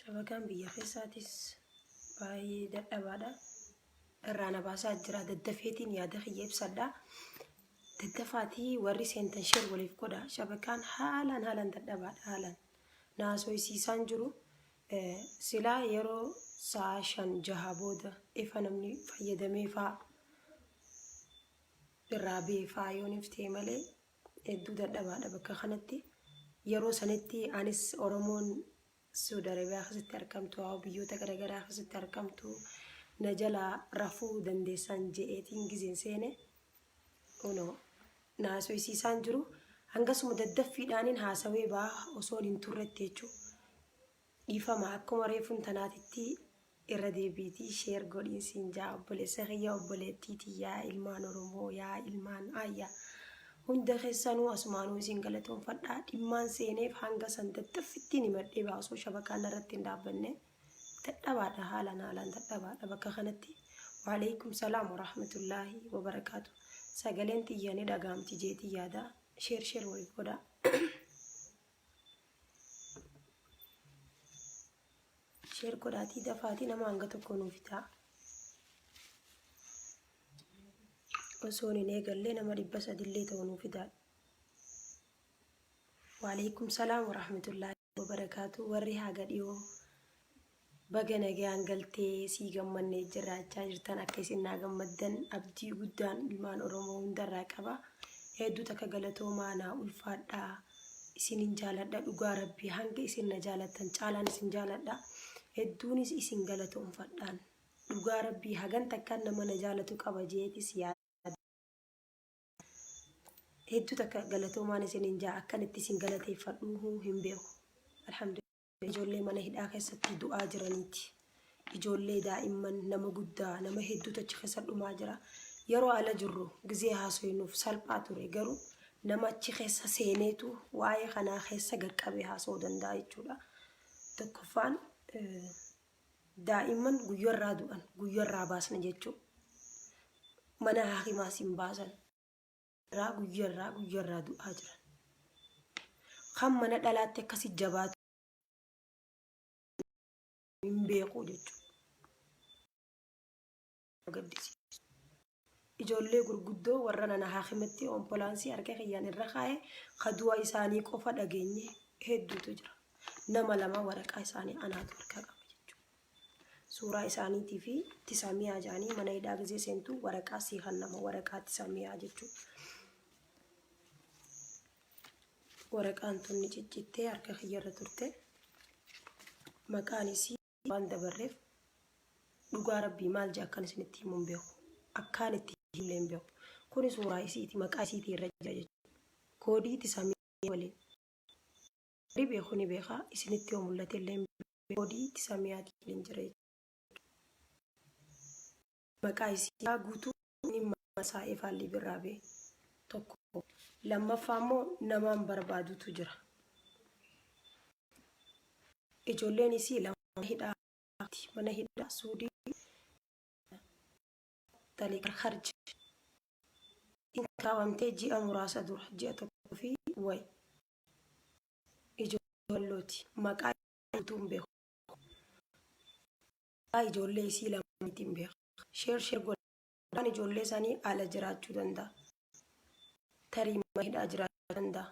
Shabakaan biyya keessaatis baay'ee dadhabaadha. Irraana baasaa jira daddafeetiin yaada kiyya ibsadha. Daddafaatii warri seentan shee waliif godha. Shabakaan haalaan dadhabaadha haalaan. Naasoysiisaan jiru silaa yeroo sa'a 5-6 booda ifa namni fayyadamee faa irraa beefaa yoo niftee malee hedduu dadhabaadha bakka kanatti. Yeroo sanitti anis Oromoon Saudi Arabiyaa keessatti argamtu biyyoota garaagaraa keessatti argamtu na jalaa rafuu dandeessan je'eetiin gizeen seene naasoysiisaan jiru. Hangasuma daddaffiidhaanin haasawee baa osoo hin turretti jechuudha. Dhiifama akkuma reefuun tanaatitti irra deebiitii sheer godhiinsiin jaa obboleessa kiyya obboleettiitii yaa ilmaan Oromoo yaa ilmaan ayyaa. Hunda keessanuu asumaanuu isin galatoonfadhaa. Dhimmaan seeneef hanga san daddaffitti ni madhee baasoo shabakaan irratti hin dhaabbanne dadhabaadha haalaan dadhabaadha bakka kanatti. Waalaikum salaam warahmatullaahi wabarakaatu. Sagaleen xiyyaanii dhagaamti jeetii yaada sheer waliif godha. Sheer godhaatii dafaatii nama hanga tokko nuuf ta'a. Osoon hin eegallee nama 300 ta'uu nuuf ta'a. Waalaikum salaam warahmatullaahi wabarakaatu. Warri haga dhiyoo baga nagaan galtee sii gammannee jiraachaa jirtan akka isin naa gammaddan abdii guddaan ilmaan Oromoo hundarraa qaba. Hedduu takka galatoomaa naa ulfaadhaa. Isinin jaaladha dhugaa rabbii hanga isin na jaalattan caalaan isin jaaladha. Hedduunis isin galatoonfadhaan dhugaa rabbii hagan takkaan nama na jaalatu qaba jeetis yaada. Hedduu takka galatoomaan isinin jaa akkanitti isin galateeffadhuu hin beeku. Alhamdulillah ijoollee mana hidhaa keessatti du'aa jiraniiti. Ijoollee daa'imman nama guddaa nama hedduu achi keessa dhumaa jira. Yeroo ala jirru gizee haasoinuuf salphaa ture garuu nama achi keessa seeneetu waa'ee kanaa keessa gaqqabee haasa'uu danda'a jechuudha. Tokkoffaan daa'imman guyyarraa du'an guyyarraa baasna jechuudha. Mana hakimaas hin baasan. Guyyarraa du'aa jiran. Kan mana dhalaatti akkasi jabaatu hin beeku jechuudha. Ijoollee gurguddoo warra nana hakimatti ompolaansii harka kiyyaan irra kaa'ee kadu'a isaanii qofa dhageenye hedduutu jira. Nama 2 waraqaa isaanii anaatu harka qaba jechuudha. Suuraa isaaniitii fi tisamiyaa jaanii mana hidhaa gizee seentu waraqaa siihan nama waraqaa tisamiyaa jechuudha. Waraqaan tunni ciccittee harka kiyyarra turte. Maqaan isii waan dabarreef dhugaa rabbii maal jaa akkan isinitti himuun beeku. Akkaan itti himleen beeku. Kuni suuraa isiiti maqaa isiitii irra jira jechuudha. Koodii tisamiyaa waliin. Beeku ni beekaa isinitti yoo mul'ate illee koodii tisamiyaatii waliin jira jechuudha. Maqaa isii guutuu ni masaa ifaalli birraa bee tokko. Lammaffaa immoo namaan barbaadutu jira. Ijoolleen isii mana hidhaa Suudii Taliqa Kharj kaawwamtee ji'a muraasa dura ji'a tokkoo fi wayi. Ijoollooti maqaa guutuun beeku. Ijoollee isii lamaniitiin beeku. Sheer godhaan ijoollee isaanii ala jiraachuu danda'a. Tarii mana hidhaa jiraachuu danda'a.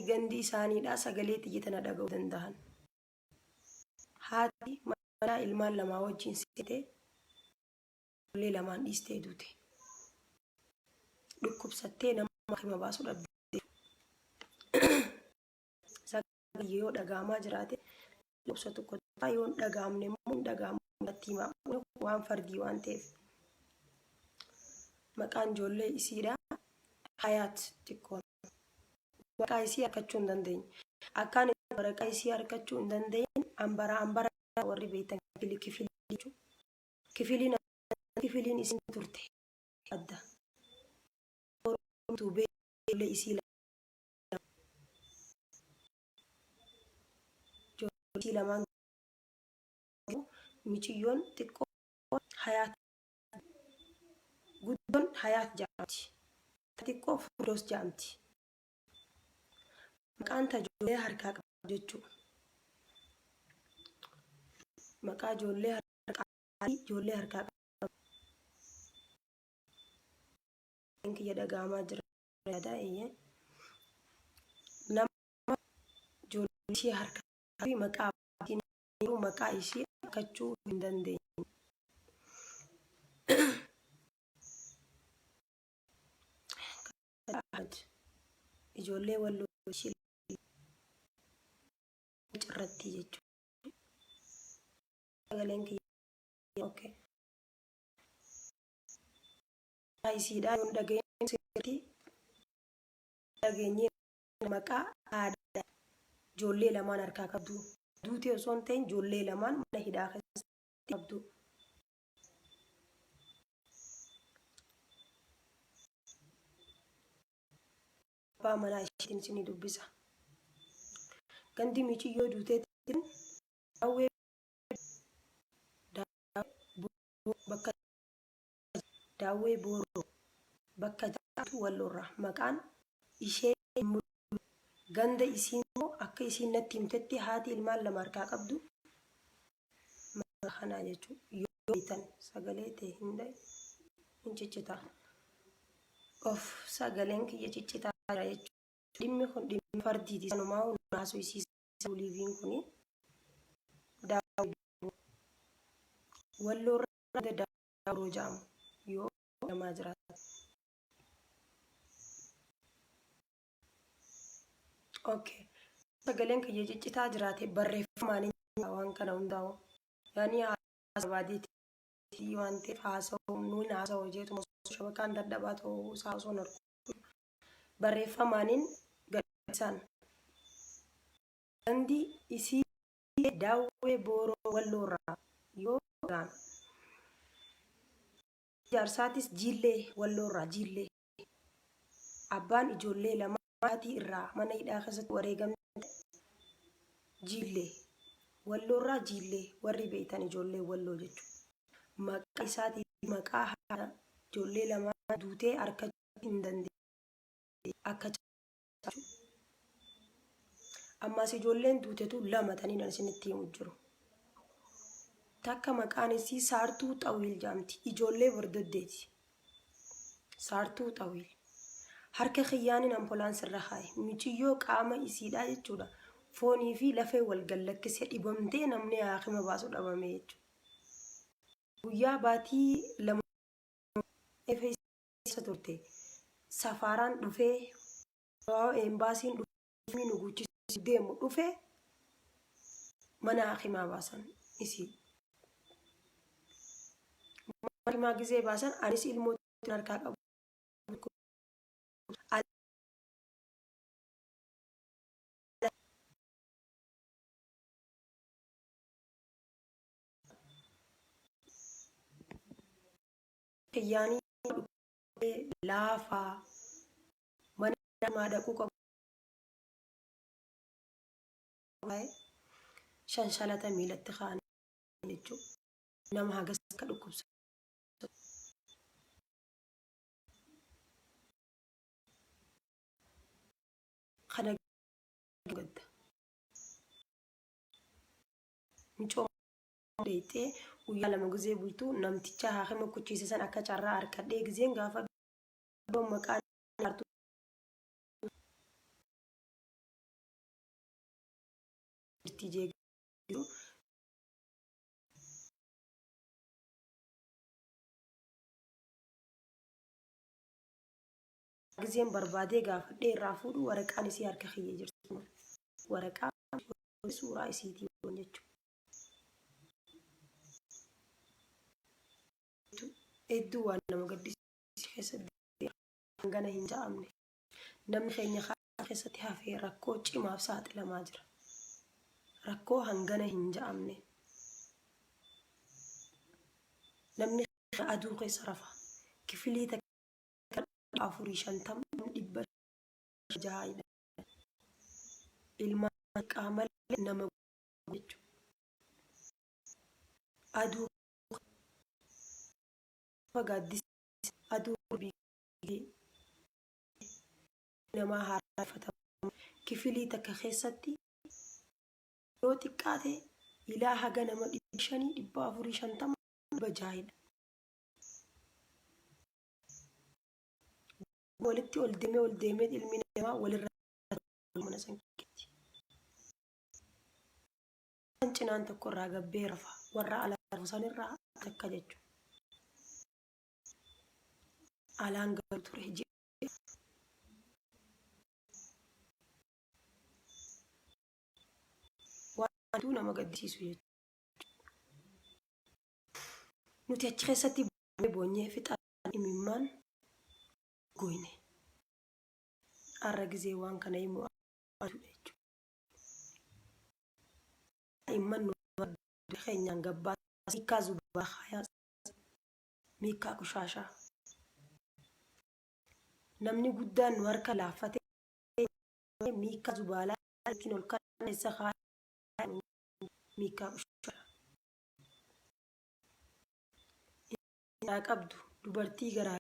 Gandi isaaniidhaa sagalee xiyyitana dhaga'uu danda'an. Haati mana ilmaan 2 wajjin seetee ijoollee 2 dhiistee duute. Dhukkubsattee nama hakima baasuu dhabdee. Sagalee yoo dhaga'amaa jiraate obsa tokko yoo hin dhaga'amne immoo hin dhaga'amu natti himaa waan fardii waan ta'eef. Maqaan ijoollee isiidhaa Hayaat xiqqoon. Waraqaa isii argachuu hin dandeenye. Akkaan waraqaa isii argachuu hin dandeenye ambara warri beektan kifilii jechuudha. Kifiliin isin turte adda. Ijoollee isii lamaan miciyyoon xiqqoo Hayaat guddoon Hayaat jedhamti. Xiqqoo Firdoos jedhamti. Maqaan ijoollee harkaa qabu jechuudha. maqaa ijoollee harkaa kiyya dhagaamaa jira yaada'ee nama ijoollee ishee harkaa fi maqaa ishee akkachuu hin dandeenye. Ijoollee walloo ishee cirratti jechuudha. Sagaleen kiyya okay. Isiidhaa yoon dhageenye maqaa aadaa ijoollee lamaan harkaa qabdu. Duutee osoo hin ta'in ijoollee lamaan mana hidhaa keessatti qabdu. Abbaa manaa isheetiin isinii dubbisa. Gandi miiciyyoo duuteetiin daawwee booroo bakka jiraatu walloorraa maqaan ishee ganda isiin immoo akka isiin natti himtetti haati ilmaan lama harkaa qabdu maqaa kanaa jechuudha. Yoo beektan sagalee ta'e hin ciccitaa of sagaleen kiyya ciccitaa jira jechuudha. Dhimmi kun dhimmi fardiiti. Sanumaa hundaasuu isiisa liiviin kuni daawwee walloorraa daawwee jaamu yoo namaa jiraata. Okay. Sagaleen kiyya ciccitaa jiraate barreeffamaan waan kana hundaa'u. Yaani haasa baadiyyaatti waan ta'eef haasa'u nuyi haasa'u jeetu shabakaan dadhabaa ta'uu isaa osoo hin argu. Barreeffamaaniin gadhiisan. Gandi isii daawwee booroo walloorraa yoo ta'an. Jaarsaatis jiillee walloorraa jiillee. Abbaan ijoollee lama maatii irraa mana hidhaa keessatti wareegamte jiillee walloorraa jiillee warri beektan ijoollee walloo jechuudha. Maqaa isaatii maqaa haadha ijoollee lamaa duutee harkachuu hin dandeenye akka ammas ijoolleen duutetu lama taniin isinitti himu jiru. Takka maqaan isii Saartuu Xawiil jaamti. Ijoollee bordoddeeti. Saartuu Xawiil. Harka khiyyaaniin ambulaansii irra kaaye. Miiciyyoo qaama isiidhaa jechuudha. Foonii fi lafee wal gallakkisee dhibamtee namni haakima baasu dhabame jechuudha. Guyyaa baatii lama eessa turte. Safaaraan dhufee embaasiin dhufee nu guchisiisuu deemu dhufee mana haakimaa baasan isii. Haakimaa gizee baasan anis ilmoota harkaa qabu. Khiyyaanii laafaa mana namaa dhaquu qabu. Shanshalata miilatti kaa'anii jechuudha. Nama hagas akka dhukkubsa. Kana gadda. Micooma deetee guyyaa lama gizee bultuu namticha haakima kuchisiisan akka carraa harkadhee gizeen gaafa maqaan gizeen barbaadee gaafadhee irraa fuudhu waraqaan isii harka kiyyee jirtu. Waraqaa suuraa isiitii jechuudha. Hedduu waan nama gaddisiisu keessatti hangana hin ja'amne. Namni keenya keessatti hafee rakkoo cimaaf saaxilamaa jira. Rakkoo hangana hin ja'amne. Namni aduu keessa rafa. Kifilii takka 450 ilmaan qaamalee nama jechuudha. Aduu fagaaddis aduu biqilii nama haareffatamu kifilii takka keessatti yoo xiqqaate ilaa haga nama shanii dhibba afurii shantama bajaayidha. Walitti ol deemee ilmi namaa walirra mana sankeetti. Kan cinaan tokko irraa gabbee rafa warra alaa sanirraa takka jechuudha. Alaan galu ture waantu nama gaddisiisu jechuudha. Nuti achi keessatti boonyee fixaan imimmaan goyne. Har'a gizee waan kana immoo jechuudha. Imman keenyaan gabbaa miikaa zubaa hayaa miikaa kushaashaa. Namni guddaan nu harka laaffatee miikaa zubaalaa ittiin ol kaasa hayaa miikaa kushaashaa. Yaa qabdu dubartii garaa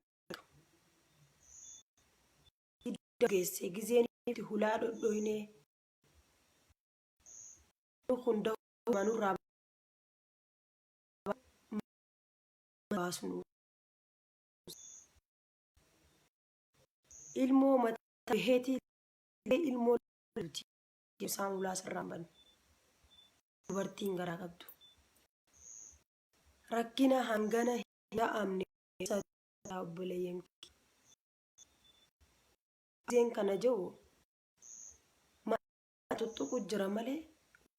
geesse gizeen itti hulaa dhodhoynee hunda manurraa baasnu ilmoo mataa heetii ilmoo isaan hulaa sirraan bannu dubartiin garaa qabdu rakkina hangana hin amne obboleeyyan gizeen kana jiru tuttuqu jira malee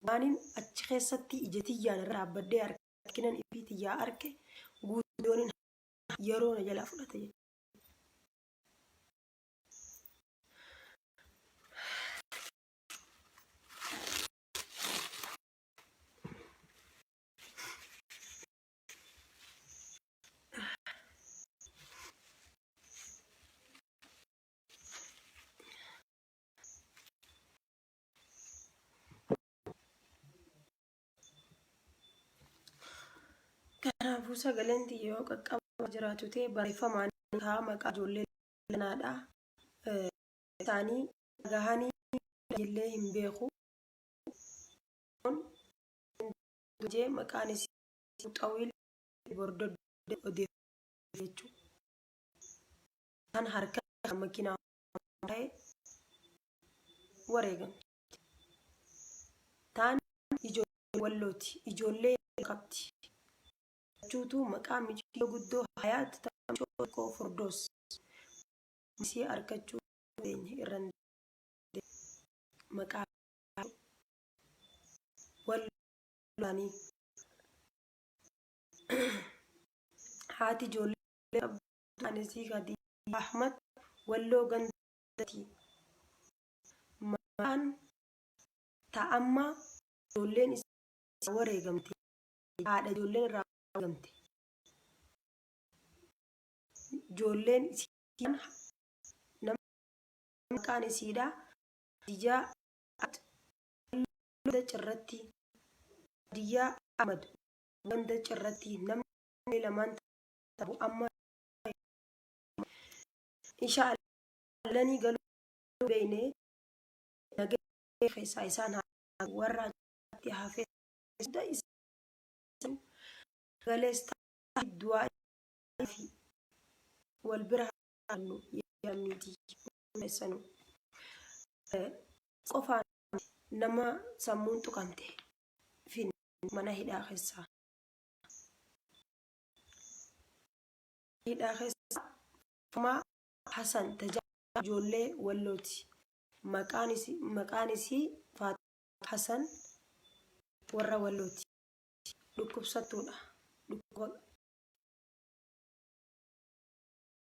waanin achi keessatti ija tiyyaan irraa dhaabbadhee harkinan ifii tiyyaa arke guutuun yeroo na jalaa fudhate jechuudha. Kanaafuu sagaleen yoo qaqqabaa jiraatu ta'e barreeffamaan haa maqaa ijoollee lanaadha. Isaanii gahanii illee hin beeku. Jee maqaan isii xawiil bordoddee odeeffannoo jechuudha. Kan harka makiinaa ta'e wareegamti. Taan ijoollee wallooti. Ijoollee qabdi. Juutu maqaa miidhagoo guddoo hayaat ta'uu koo fordoos misii argachuu dandeenya irraan maqaa wallaanii haati ijoollee qabdu anisii gadi Ahmad walloo gandati maqaan ta'amma ijoolleen isaa wareegamte haadha ijoolleen irraa wareegamte ijoolleen isii nama maqaan isiidha Diyyaa wanda cirratti Diyyaa Ahmad wanda cirratti namni lamaan ta'u amma inshaAllah ni galuu beekne nagee keessaa isaan warra itti hafee galees du'aa fi wal bira hannu yaamiti meessanu qofaan nama sammuun tuqamte fi mana hidhaa keessaa Famaa Hasan tajaajila ijoollee wallooti maqaan isii Fatima Hasan warra wallooti dhukkubsattuudha